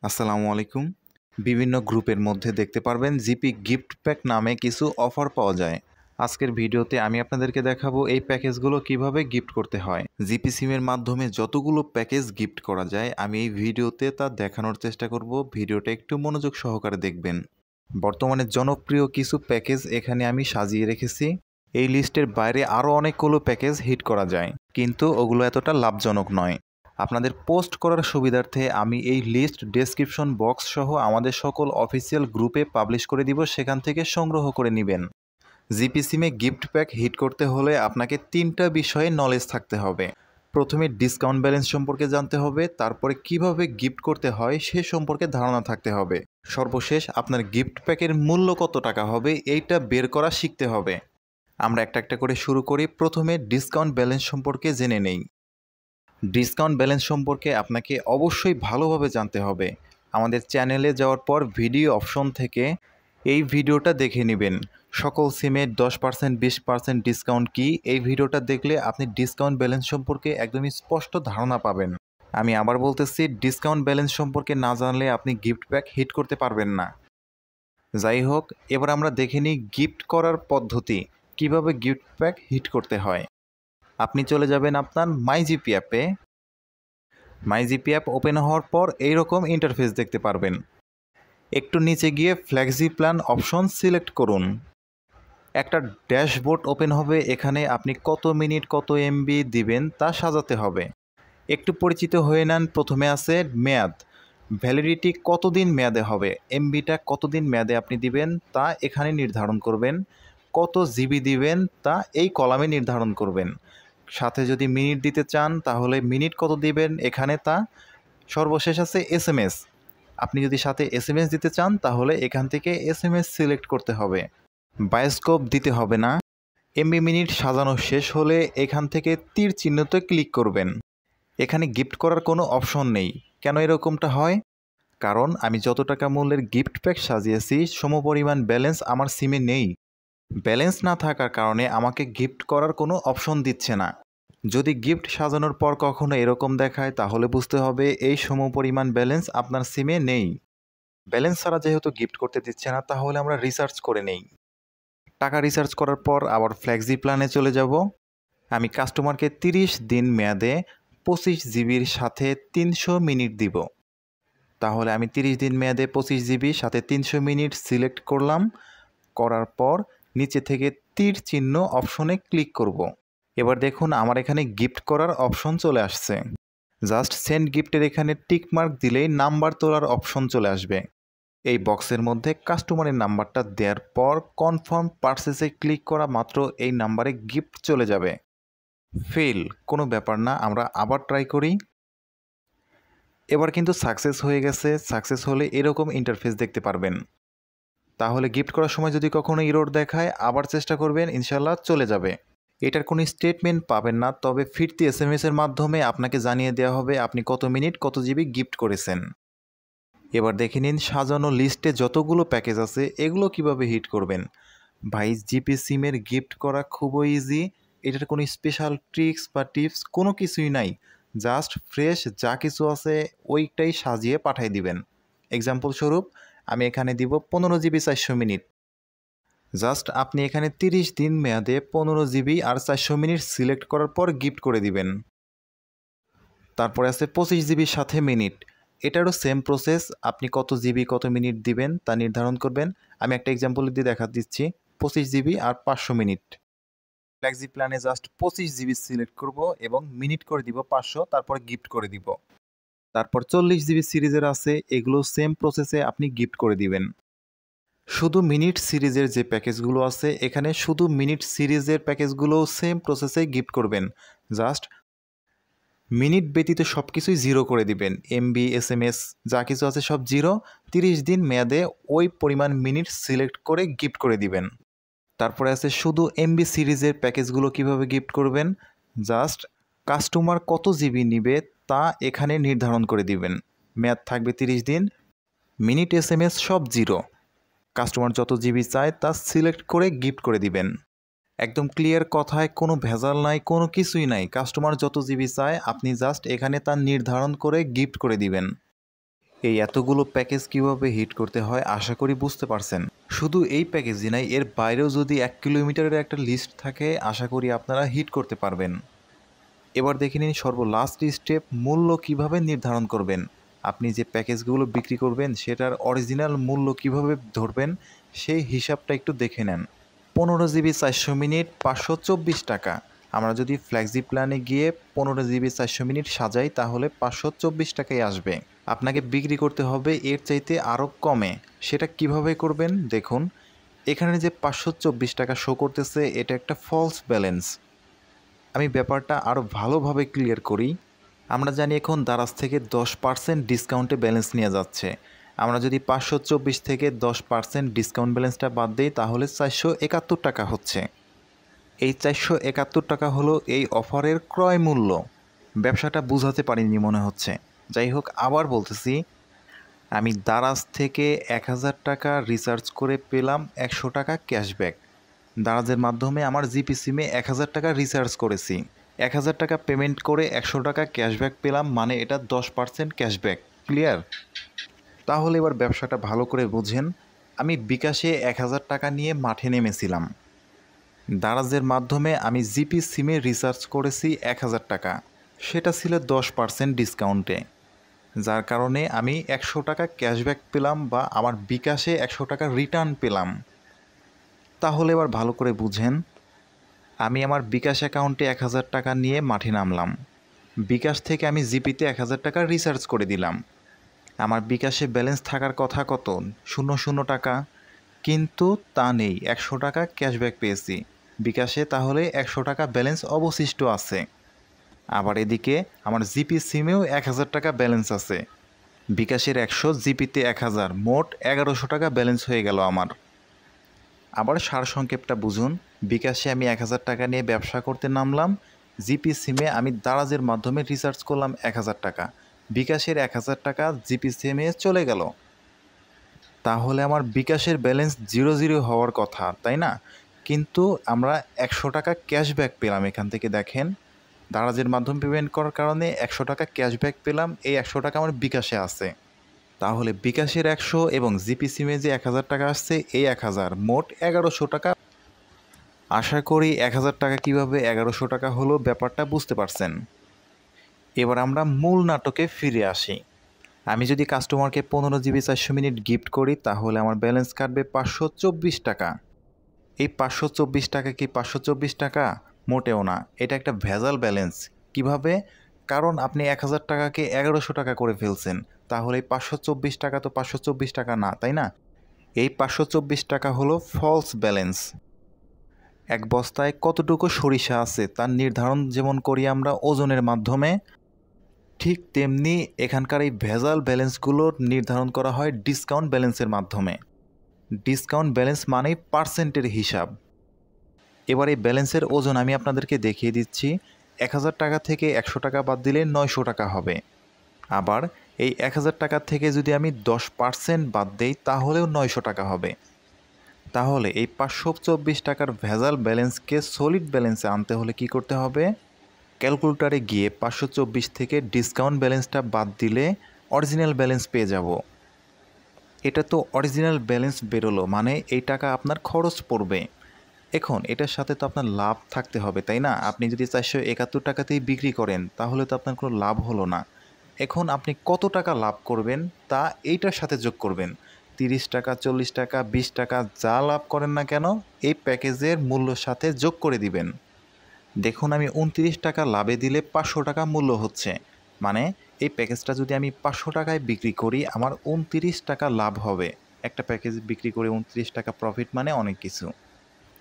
আসসালামু আলাইকুম। বিভিন্ন গ্রুপের মধ্যে দেখতে পারবেন জিপি গিফট প্যাক নামে কিছু অফার পাওয়া যায়। আজকের ভিডিওতে আমি আপনাদেরকে দেখাবো এই প্যাকেজগুলো কিভাবে গিফট করতে হয়। জিপি সিমের মাধ্যমে যতগুলো প্যাকেজ গিফট করা যায় আমি এই ভিডিওতে তা দেখানোর চেষ্টা করব। ভিডিওটা একটু মনোযোগ সহকারে দেখবেন। বর্তমানে জনপ্রিয় কিছু প্যাকেজ এখানে আমি সাজিয়ে রেখেছি। এই লিস্টের বাইরে আরও অনেকগুলো প্যাকেজ হিট করা যায়, কিন্তু ওগুলো এতটা লাভজনক নয়। আপনাদের পোস্ট করার সুবিধার্থে আমি এই লিস্ট ডেসক্রিপশন বক্স সহ আমাদের সকল অফিসিয়াল গ্রুপে পাবলিশ করে দিব, সেখান থেকে সংগ্রহ করে নেবেন। জিপি সিমে গিফট প্যাক হিট করতে হলে আপনাকে 3টা বিষয়ে নলেজ থাকতে হবে। প্রথমে ডিসকাউন্ট ব্যালেন্স সম্পর্কে জানতে হবে, তারপরে কিভাবে গিফট করতে হয় সে সম্পর্কে ধারণা থাকতে হবে, সর্বশেষ আপনার গিফট প্যাকের মূল্য কত টাকা হবে এইটা বের করা শিখতে হবে। আমরা একটা একটা করে শুরু করি। প্রথমে ডিসকাউন্ট ব্যালেন্স সম্পর্কে জেনে নেই। ডিসকাউন্ট ব্যালেন্স সম্পর্কে আপনাকে অবশ্যই ভালোভাবে জানতে হবে। আমাদের চ্যানেলে যাওয়ার পর ভিডিও অপশন থেকে এই ভিডিওটা দেখে নেবেন। সকল সিমে 10% 20% ডিসকাউন্ট কি, এই ভিডিওটা দেখলে আপনি ডিসকাউন্ট ব্যালেন্স সম্পর্কে একদমই স্পষ্ট ধারণা পাবেন। আমি আবার বলতেছি, ডিসকাউন্ট ব্যালেন্স সম্পর্কে না জানলে আপনি গিফট প্যাক হিট করতে পারবেন না। যাই হোক, এবার আমরা দেখে নিই গিফট করার পদ্ধতি, কিভাবে গিফট প্যাক হিট করতে হয়। আপনি চলে যাবেন আপনার মাইজিপি অ্যাপে। মাইজিপি অ্যাপ ওপেন হওয়ার পর এইরকম ইন্টারফেস দেখতে পারবেন। একটু নিচে গিয়ে ফ্লেক্সি প্ল্যান অপশন সিলেক্ট করুন। একটা ড্যাশবোর্ড ওপেন হবে, এখানে আপনি কত মিনিট কত এমবি দিবেন তা সাজাতে হবে। একটু পরিচিত হয়ে নেন। প্রথমে আছে মেয়াদ, ভ্যালিডিটি কতদিন মেয়াদে হবে, এমবিটা কতদিন মেয়াদে আপনি দিবেন তা এখানে নির্ধারণ করবেন। কত জিবি দিবেন তা এই কলামে নির্ধারণ করবেন। সাথে যদি মিনিট দিতে চান তাহলে মিনিট কত দিবেন এখানে তা। সর্বশেষ আছে এসএমএস, আপনি যদি সাথে এসএমএস দিতে চান তাহলে এখান থেকে এসএমএস সিলেক্ট করতে হবে। বায়োস্কোপ দিতে হবে না। এমবি মিনিট সাজানো শেষ হলে এখান থেকে তীর চিহ্নতে ক্লিক করবেন। এখানে গিফট করার কোনো অপশন নেই। কেন এরকমটা হয়? কারণ আমি যত টাকা মূল্যের গিফট প্যাক সাজিয়েছি সমপরিমাণ ব্যালেন্স আমার সিমে নেই। ব্যালেন্স না থাকার কারণে আমাকে গিফট করার কোনো অপশন দিচ্ছে না। যদি গিফট সাজানোর পর কখনো এরকম দেখায় তাহলে বুঝতে হবে এই সমপরিমাণ ব্যালেন্স আপনার সিমে নেই। ব্যালেন্স ছাড়া যেহেতু গিফট করতে দিচ্ছে না, তাহলে আমরা রিসার্চ করে নেই। টাকা রিসার্চ করার পর আবার ফ্লেক্সি প্ল্যানে চলে যাব। আমি কাস্টমারকে 30 দিন মেয়াদে 25 জিবির সাথে 300 মিনিট দিব। তাহলে আমি 30 দিন মেয়াদে 25 জিবি সাথে 300 মিনিট সিলেক্ট করলাম। করার পর নিচে থেকে তীর চিহ্ন অপশনে ক্লিক করব। এবার দেখুন আমার এখানে গিফট করার অপশন চলে আসছে। জাস্ট সেন্ড গিফটের এখানে টিক মার্ক দিলেই নাম্বার তোলার অপশন চলে আসবে। এই বক্সের মধ্যে কাস্টমারের নাম্বারটা দেওয়ার পর কনফার্ম পারচেসে ক্লিক করা মাত্র এই নাম্বারে গিফট চলে যাবে। ফেল, কোনো ব্যাপার না, আমরা আবার ট্রাই করি। এবার কিন্তু সাকসেস হয়ে গেছে। সাকসেস হলে এরকম ইন্টারফেস দেখতে পারবেন। তাহলে গিফট করার সময় যদি কখনো এরর দেখায় আবার চেষ্টা করবেন, ইনশাল্লাহ চলে যাবে। এটার কোনো স্টেটমেন্ট পাবেন না, তবে ফিরতি এসএমএসের মাধ্যমে আপনাকে জানিয়ে দেওয়া হবে আপনি কত মিনিট কত জিবি গিফট করেছেন। এবার দেখে নিন সাজানো লিস্টে যতগুলো প্যাকেজ আছে এগুলো কিভাবে হিট করবেন। ভাই, জিপি সিমের গিফট করা খুবই ইজি। এটার কোনো স্পেশাল ট্রিক্স বা টিপস কোনো কিছুই নাই। জাস্ট ফ্রেশ যা কিছু আছে ওইটাই সাজিয়ে পাঠিয়ে দিবেন। এক্সাম্পল স্বরূপ আমি এখানে দিব 15 জিবি 400 মিনিট। জাস্ট আপনি এখানে 30 দিন মেয়াদে 15 জিবি আর 400 মিনিট সিলেক্ট করার পর গিফট করে দিবেন। তারপরে আছে 25 জিবির সাথে মিনিট। এটারও সেম প্রসেস, আপনি কত জিবি কত মিনিট দিবেন তা নির্ধারণ করবেন। আমি একটা এক্সাম্পল দিয়ে দেখা দিচ্ছি। 25 জিবি আর 500 মিনিট। ফ্লেক্সি প্ল্যানে জাস্ট 25 জিবি সিলেক্ট করব এবং মিনিট করে দিব 500, তারপর গিফট করে দিব। তারপর 40 জিবি সিরিজের আছে, এগুলো সেম প্রসেসে আপনি গিফট করে দিবেন। শুধু মিনিট সিরিজের যে প্যাকেজগুলো আছে এখানে শুধু মিনিট সিরিজের প্যাকেজগুলো সেম প্রসেসে গিফট করবেন। জাস্ট মিনিট ব্যতীত সব কিছুই জিরো করে দিবেন। এমবি এসএমএস যা কিছু আছে সব জিরো। 30 দিন মেয়াদে ওই পরিমাণ মিনিট সিলেক্ট করে গিফট করে দিবেন। তারপরে আছে শুধু এমবি সিরিজের প্যাকেজগুলো কিভাবে গিফট করবেন। জাস্ট কাস্টমার কত জিবি নিবে তা এখানে নির্ধারণ করে দিবেন। মেয়াদ থাকবে 30 দিন। মিনিট এসএমএস সব জিরো। কাস্টমার যত জিবি চায় তা সিলেক্ট করে গিফট করে দিবেন। একদম ক্লিয়ার কথায়, কোনো ভেজাল নাই, কোনো কিছুই নাই। কাস্টমার যত জিবি চায় আপনি জাস্ট এখানে তা নির্ধারণ করে গিফট করে দিবেন। এই এতগুলো প্যাকেজ কিভাবে হিট করতে হয় আশা করি বুঝতে পারছেন। শুধু এই প্যাকেজই নাই, এর বাইরেও যদি 1 কিলোমিটারের একটা লিস্ট থাকে আশা করি আপনারা হিট করতে পারবেন। এবার দেখে নিন সর্বলাস্ট স্টেপ, মূল্য কিভাবে নির্ধারণ করবেন। আপনি যে প্যাকেজগুলো বিক্রি করবেন সেটার অরিজিনাল মূল্য কিভাবে ধরবেন সেই হিসাবটা একটু দেখে নেন। 15 জিবি 400 মিনিট 524 টাকা। আমরা যদি ফ্ল্যাক্সি প্ল্যানে গিয়ে 15 জিবি 400 মিনিট সাজাই তাহলে 524 টাকায় আসবে। আপনাকে বিক্রি করতে হবে এর চাইতে আরও কমে। সেটা কিভাবে করবেন দেখুন, এখানে যে 524 টাকা শো করতেছে এটা একটা ফলস ব্যালেন্স। আমি ব্যাপারটা আরও ভালোভাবে ক্লিয়ার করি। আমরা জানি এখন দারাজ থেকে 10% ডিসকাউন্টে ব্যালেন্স নিয়ে যাচ্ছে। আমরা যদি 524 থেকে 10% ডিসকাউন্ট ব্যালেন্সটা বাদ দিই তাহলে 471 টাকা হচ্ছে। এই 471 টাকা হলো এই অফারের ক্রয় মূল্য। ব্যবসাটা বুঝাতে পারিনি মনে হচ্ছে। যাই হোক, আবার বলতেছি, আমি দারাজ থেকে 1000 টাকা রিচার্জ করে পেলাম 100 টাকা ক্যাশব্যাক। দারাজের মাধ্যমে আমার জিপি সিমে 1000 টাকা রিচার্জ করেছি, 1000 টাকা পেমেন্ট করে 100 টাকা ক্যাশব্যাক পেলাম, মানে এটা 10% ক্যাশব্যাক। ক্লিয়ার? তাহলে এবার ব্যবসাটা ভালো করে বুঝেন। আমি বিকাশে 1000 টাকা নিয়ে মাঠে নেমেছিলাম। দারাজের মাধ্যমে আমি জিপি সিমে রিচার্জ করেছি 1000 টাকা, সেটা ছিল 10% ডিসকাউন্টে, যার কারণে আমি 100 টাকা ক্যাশব্যাক পেলাম বা আমার বিকাশে 100 টাকা রিটার্ন পেলাম। তাহলে এবার ভালো করে বুঝেন, আমি আমার বিকাশ অ্যাকাউন্টে 1000 টাকা নিয়ে মাঠে নামলাম। বিকাশ থেকে আমি জিপিতে 1000 টাকা রিচার্জ করে দিলাম। আমার বিকাশে ব্যালেন্স থাকার কথা কত? 00 টাকা, কিন্তু তা নেই, 100 টাকা ক্যাশব্যাক পেয়েছি বিকাশে, তাহলে 100 টাকা ব্যালেন্স অবশিষ্ট আছে। আবার এদিকে আমার জিপি সিমেও 1000 টাকা ব্যালেন্স আছে, বিকাশের 100, জিপিতে 1000, মোট 1100 টাকা ব্যালেন্স হয়ে গেল আমার। আবার সারসংক্ষেপটা বুঝুন, বিকাশে আমি 1000 টাকা নিয়ে ব্যবসা করতে নামলাম, জিপি সিমে আমি দারাজের মাধ্যমে রিচার্জ করলাম 1000 টাকা, বিকাশের 1000 টাকা জিপি সিমে চলে গেল। তাহলে আমার বিকাশের ব্যালেন্স 00 হওয়ার কথা, তাই না? কিন্তু আমরা 100 টাকা ক্যাশব্যাক পেলাম। এখান থেকে দেখেন, দারাজের মাধ্যমে পেমেন্ট করার কারণে 100 টাকা ক্যাশব্যাক পেলাম, এই 100 টাকা আমার বিকাশে আছে। তাহলে বিকাশের 100 এবং জিপি সিমে যে 1000 টাকা আসছে এই 1000, মোট 1100 টাকা। আশা করি 1000 টাকা কীভাবে 1100 টাকা হলো ব্যাপারটা বুঝতে পারছেন। এবার আমরা মূল নাটকে ফিরে আসি। আমি যদি কাস্টমারকে 15 জিবি 400 মিনিট গিফট করি তাহলে আমার ব্যালেন্স কাটবে 524 টাকা। এই 524 টাকা কি 524 টাকা? মোটেও না, এটা একটা ভেজাল ব্যালেন্স। কিভাবে? কারণ আপনি 1000 টাকাকে 1100 টাকা করে ফেলছেন, তাহলে এই 524 টাকা তো 524 টাকা না, তাই না? এই 524 টাকা হলো ফলস ব্যালেন্স। এক বস্তায় কতটুকু সরিষা আছে তার নির্ধারণ যেমন করি আমরা ওজনের মাধ্যমে, ঠিক তেমনি এখানকার এই ভেজাল ব্যালেন্সগুলোর নির্ধারণ করা হয় ডিসকাউন্ট ব্যালেন্সের মাধ্যমে। ডিসকাউন্ট ব্যালেন্স মানেই পার্সেন্টের হিসাব। এবার এই ব্যালেন্সের ওজন আমি আপনাদেরকে দেখিয়ে দিচ্ছি। 1000 টাকা থেকে 100 টাকা বাদ দিলে 900 টাকা হবে। আবার এই 1000 টাকা থেকে যদি আমি 10% বাদ দেই তাহলেও 900 টাকা হবে। তাহলে এই 524 টাকার ভেজাল ব্যালেন্সকে সলিড ব্যালেন্সে আনতে হলে কি করতে হবে? ক্যালকুলেটরে গিয়ে 524 থেকে ডিসকাউন্ট ব্যালেন্সটা বাদ দিলে অরিজিনাল ব্যালেন্স পেয়ে যাব। এটা তো অরিজিনাল ব্যালেন্স বেরোলো, মানে এই টাকা আপনার খরচ পড়বে। এখন এটার সাথে তো আপনার লাভ থাকতে হবে, তাই না? আপনি যদি 471 টাকাতেই বিক্রি করেন তাহলে তো আপনার কোনো লাভ হলো না। এখন আপনি কত টাকা লাভ করবেন তা এইটার সাথে যোগ করবেন। 30 টাকা, 40 টাকা, 20 টাকা যা লাভ করেন না কেন এই প্যাকেজের মূল্যর সাথে যোগ করে দিবেন। দেখুন, আমি 29 টাকা লাভে দিলে 500 টাকা মূল্য হচ্ছে, মানে এই প্যাকেজটা যদি আমি 500 টাকায় বিক্রি করি আমার 29 টাকা লাভ হবে। একটা প্যাকেজ বিক্রি করে 29 টাকা প্রফিট মানে অনেক কিছু।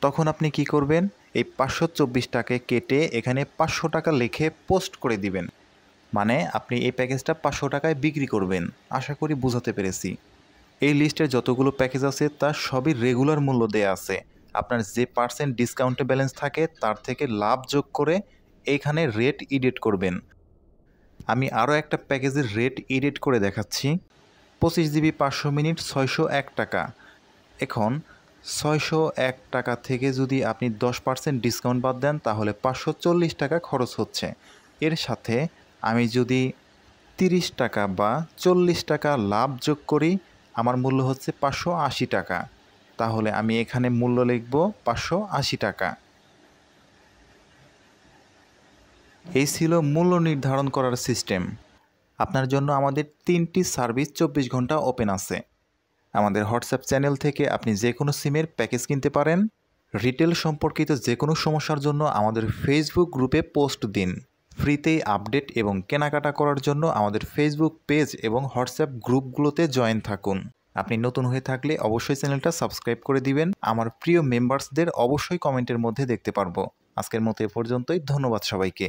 তখন আপনি কি করবেন? এই 524 টাকা কেটে এখানে 500 টাকা লিখে পোস্ট করে দিবেন, মানে আপনি এই প্যাকেজটা 500 টাকায় বিক্রি করবেন। আশা করি বুঝাতে পেরেছি। এই লিস্টে যতগুলো প্যাকেজ আছে তার সবই রেগুলার মূল্য দেয়া আছে। আপনার যে পার্সেন্ট ডিসকাউন্টে ব্যালেন্স থাকে তার থেকে লাভ যোগ করে এইখানে রেট এডিট করবেন। আমি আরও একটা প্যাকেজের রেট এডিট করে দেখাচ্ছি। 25 জিবি 500 মিনিট 601 টাকা। এখন 601 টাকা থেকে যদি আপনি 10% ডিসকাউন্ট বাদ দেন তাহলে 540 টাকা খরচ হচ্ছে। এর সাথে আমি যদি 30 টাকা বা 40 টাকা লাভ যোগ করি, আমার মূল্য হচ্ছে 580 টাকা। তাহলে আমি এখানে মূল্য লিখব 580 টাকা। এই ছিল মূল্য নির্ধারণ করার সিস্টেম। আপনার জন্য আমাদের 3টি সার্ভিস 24 ঘন্টা ওপেন আছে। আমাদের হোয়াটসঅ্যাপ চ্যানেল থেকে আপনি যে কোনো সিমের প্যাকেজ কিনতে পারেন। রিটেল সম্পর্কিত যে কোনো সমস্যার জন্য আমাদের ফেসবুক গ্রুপে পোস্ট দিন। ফ্রিতেই আপডেট এবং কেনাকাটা করার জন্য আমাদের ফেসবুক পেজ এবং হোয়াটসঅ্যাপ গ্রুপগুলোতে জয়েন থাকুন। আপনি নতুন হয়ে থাকলে অবশ্যই চ্যানেলটা সাবস্ক্রাইব করে দিবেন। আমার প্রিয় মেম্বার্সদের অবশ্যই কমেন্টের মধ্যে দেখতে পারবো। আজকের মতো এ পর্যন্তই। ধন্যবাদ সবাইকে।